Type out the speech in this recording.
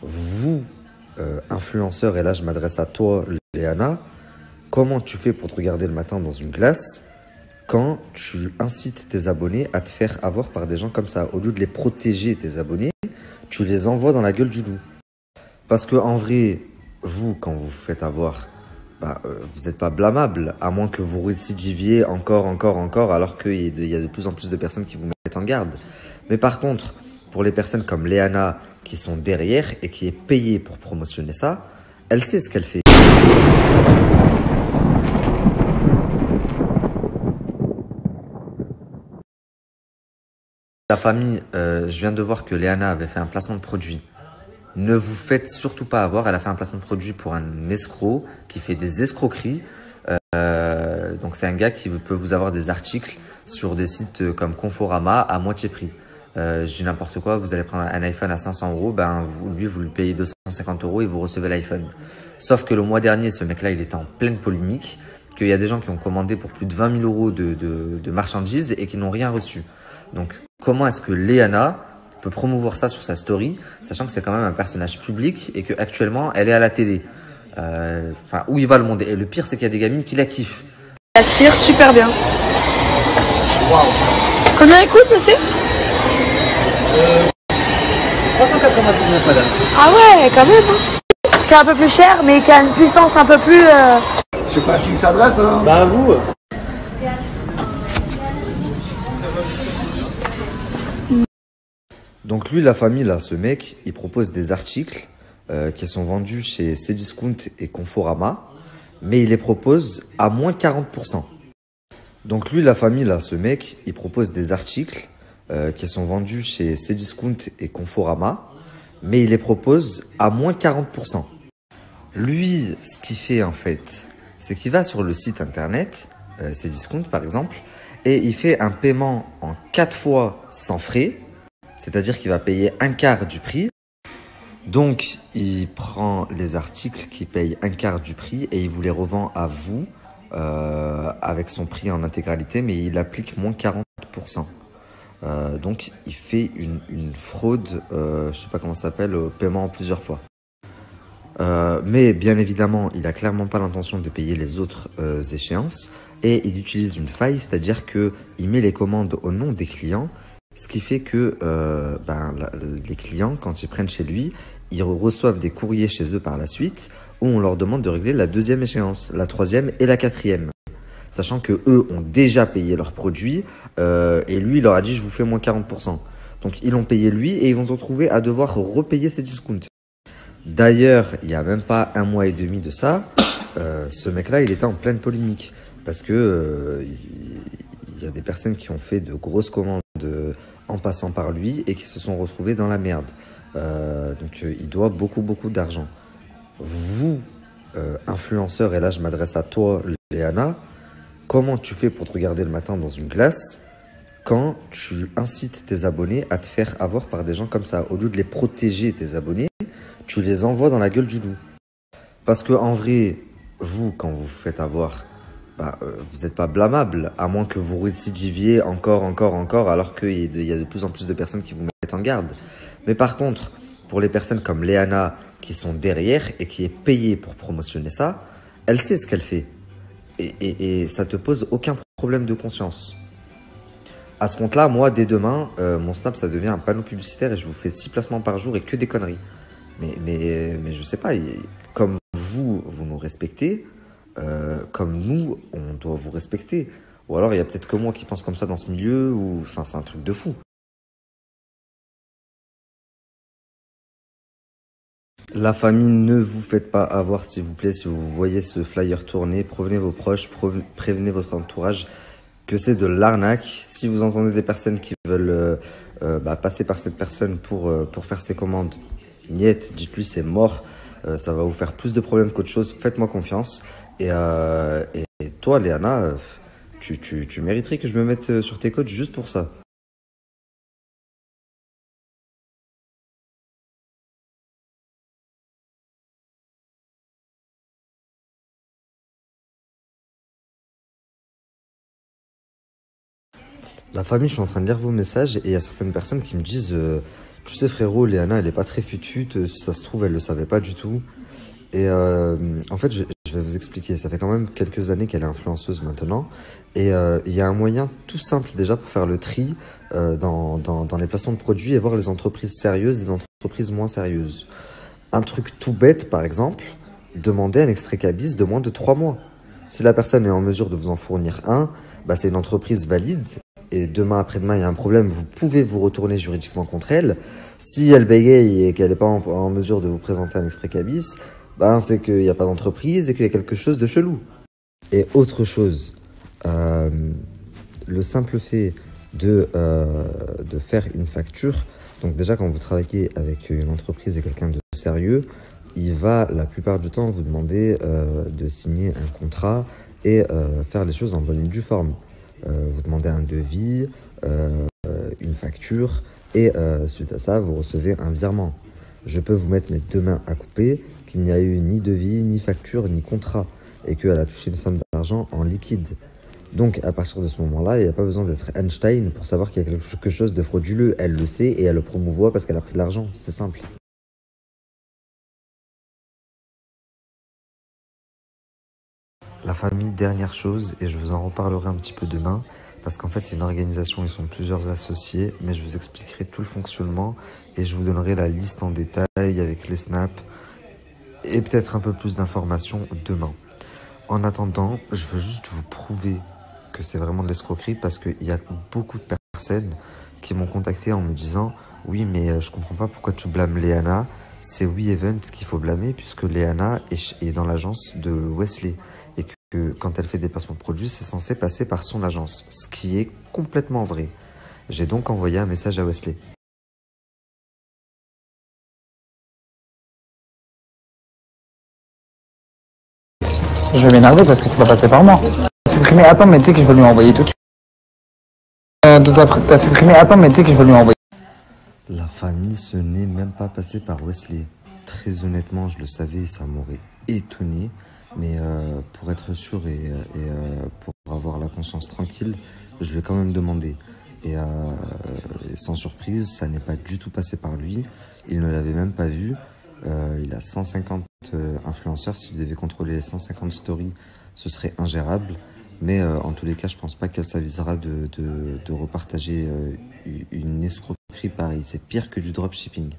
vous, influenceur, et là je m'adresse à toi, Léana, comment tu fais pour te regarder le matin dans une glace quand tu incites tes abonnés à te faire avoir par des gens comme ça? Au lieu de les protéger, tes abonnés, tu les envoies dans la gueule du loup. Parce que en vrai, vous, quand vous vous faites avoir, vous n'êtes pas blâmable, à moins que vous récidiviez encore, alors qu'il y a de plus en plus de personnes qui vous mettent en garde. Mais par contre, pour les personnes comme Léana, qui sont derrière et qui est payée pour promotionner ça, elle sait ce qu'elle fait. La famille, je viens de voir que Léana avait fait un placement de produit. Ne vous faites surtout pas avoir. Elle a fait un placement de produit pour un escroc qui fait des escroqueries. Donc c'est un gars qui peut vous avoir des articles sur des sites comme Conforama à moitié prix. Je dis n'importe quoi, vous allez prendre un iPhone à 500 euros, vous lui payez 250 euros et vous recevez l'iPhone. Sauf que le mois dernier, ce mec-là, il était en pleine polémique, qu'il y a des gens qui ont commandé pour plus de 20 000 euros de marchandises et qui n'ont rien reçu. Donc comment est-ce que Léana peut promouvoir ça sur sa story, sachant que c'est quand même un personnage public et qu'actuellement elle est à la télé. Où il va le monde. Et le pire, c'est qu'il y a des gamines qui la kiffent. Elle aspire super bien. Waouh. Combien elle coûte, monsieur 399, madame. Ah ouais, quand même. Hein. C'est un peu plus cher, mais qui a une puissance un peu plus... Je sais pas à qui ça s'adresse, hein. Bah à vous. Donc lui, la famille, là, ce mec, il propose des articles qui sont vendus chez Cdiscount et Conforama, mais il les propose à moins 40%. Donc lui, la famille, là, ce mec, il propose des articles qui sont vendus chez Cdiscount et Conforama, mais il les propose à moins 40%. Lui, ce qu'il fait en fait, c'est qu'il va sur le site internet, Cdiscount par exemple, et il fait un paiement en 4 fois sans frais, c'est-à-dire qu'il va payer un quart du prix. Donc, il prend les articles qui payent un quart du prix et il vous les revend à vous avec son prix en intégralité, mais il applique moins 40%. Donc, il fait une fraude, je sais pas comment ça s'appelle, paiement en plusieurs fois. Mais bien évidemment, il a clairement pas l'intention de payer les autres échéances et il utilise une faille, c'est-à-dire qu'il met les commandes au nom des clients. Ce qui fait que les clients, quand ils prennent chez lui, ils reçoivent des courriers chez eux par la suite où on leur demande de régler la deuxième échéance, la troisième et la quatrième. Sachant que eux ont déjà payé leurs produits et lui, il leur a dit « je vous fais moins 40%. » Donc, ils l'ont payé lui et ils vont se retrouver à devoir repayer ces discounts. D'ailleurs, il n'y a même pas un mois et demi de ça, ce mec-là, il était en pleine polémique parce que il y a des personnes qui ont fait de grosses commandes en passant par lui et qui se sont retrouvées dans la merde. Donc il doit beaucoup d'argent. Vous, influenceur, et là je m'adresse à toi, Léana, comment tu fais pour te regarder le matin dans une glace quand tu incites tes abonnés à te faire avoir par des gens comme ça? Au lieu de les protéger, tes abonnés, tu les envoies dans la gueule du loup. Parce que en vrai, vous, quand vous vous faites avoir, vous n'êtes pas blâmable, à moins que vous récidiviez encore, alors qu'il y a de plus en plus de personnes qui vous mettent en garde. Mais par contre, pour les personnes comme Léana, qui sont derrière et qui est payée pour promotionner ça, elle sait ce qu'elle fait. Et ça te pose aucun problème de conscience. À ce compte-là, moi, dès demain, mon Snap, ça devient un panneau publicitaire et je vous fais 6 placements par jour et que des conneries. Mais je sais pas, comme vous nous respectez, comme nous, on doit vous respecter. Ou alors, il y a peut-être que moi qui pense comme ça dans ce milieu, ou enfin, c'est un truc de fou. La famille, ne vous faites pas avoir, s'il vous plaît. Si vous voyez ce flyer tourner, prévenez vos proches, prévenez votre entourage que c'est de l'arnaque. Si vous entendez des personnes qui veulent passer par cette personne pour faire ses commandes, niet, dites-lui c'est mort. Ça va vous faire plus de problèmes qu'autre chose. Faites-moi confiance. Et toi, Léana, tu mériterais que je me mette sur tes côtes juste pour ça. La famille, je suis en train de lire vos messages et il y a certaines personnes qui me disent Tu sais frérot, Léana, elle est pas très futute, si ça se trouve, elle le savait pas du tout. Et en fait, je vais vous expliquer. Ça fait quand même quelques années qu'elle est influenceuse maintenant. Et il y a un moyen tout simple déjà pour faire le tri dans les placements de produits et voir les entreprises sérieuses et les entreprises moins sérieuses. Un truc tout bête, par exemple, demandez un extrait cabis de moins de 3 mois. Si la personne est en mesure de vous en fournir un, bah c'est une entreprise valide. Et demain, après-demain, il y a un problème, vous pouvez vous retourner juridiquement contre elle. Si elle bégaye et qu'elle n'est pas en mesure de vous présenter un extrait cabis, ben, c'est qu'il n'y a pas d'entreprise et qu'il y a quelque chose de chelou. Et autre chose, le simple fait de faire une facture, donc déjà quand vous travaillez avec une entreprise et quelqu'un de sérieux, il va la plupart du temps vous demander de signer un contrat et faire les choses en bonne et due forme. Vous demandez un devis, une facture et suite à ça, vous recevez un virement. Je peux vous mettre mes 2 mains à couper qu'il n'y a eu ni devis, ni facture, ni contrat et qu'elle a touché une somme d'argent en liquide. Donc à partir de ce moment-là, il n'y a pas besoin d'être Einstein pour savoir qu'il y a quelque chose de frauduleux. Elle le sait et elle le promouvoit parce qu'elle a pris de l'argent. C'est simple. La famille, dernière chose, et je vous en reparlerai un petit peu demain, parce qu'en fait c'est une organisation, ils sont plusieurs associés, mais je vous expliquerai tout le fonctionnement et je vous donnerai la liste en détail avec les snaps et peut-être un peu plus d'informations demain. En attendant, je veux juste vous prouver que c'est vraiment de l'escroquerie parce qu'il y a beaucoup de personnes qui m'ont contacté en me disant « Oui, mais je comprends pas pourquoi tu blâmes Léana, c'est WeEvent qu'il faut blâmer puisque Léana est dans l'agence de Wesley. » Et que quand elle fait des placements de produits, c'est censé passer par son agence, ce qui est complètement vrai. J'ai donc envoyé un message à Wesley. Je vais m'énerver parce que c'est pas passé par moi. T'as supprimé, attends, mais tu sais que je vais lui envoyer tout de suite. 2 après, t'as supprimé, attends, mais tu sais que je vais lui envoyer. La famille, ce n'est même pas passé par Wesley. Très honnêtement, je le savais, ça m'aurait étonné. Mais pour être sûr et pour avoir la conscience tranquille, je vais quand même demander. Et sans surprise, ça n'est pas du tout passé par lui. Il ne l'avait même pas vu. Il a 150 influenceurs. S'il devait contrôler les 150 stories, ce serait ingérable. Mais en tous les cas, je pense pas qu'elle s'avisera de repartager une escroquerie pareille. C'est pire que du dropshipping.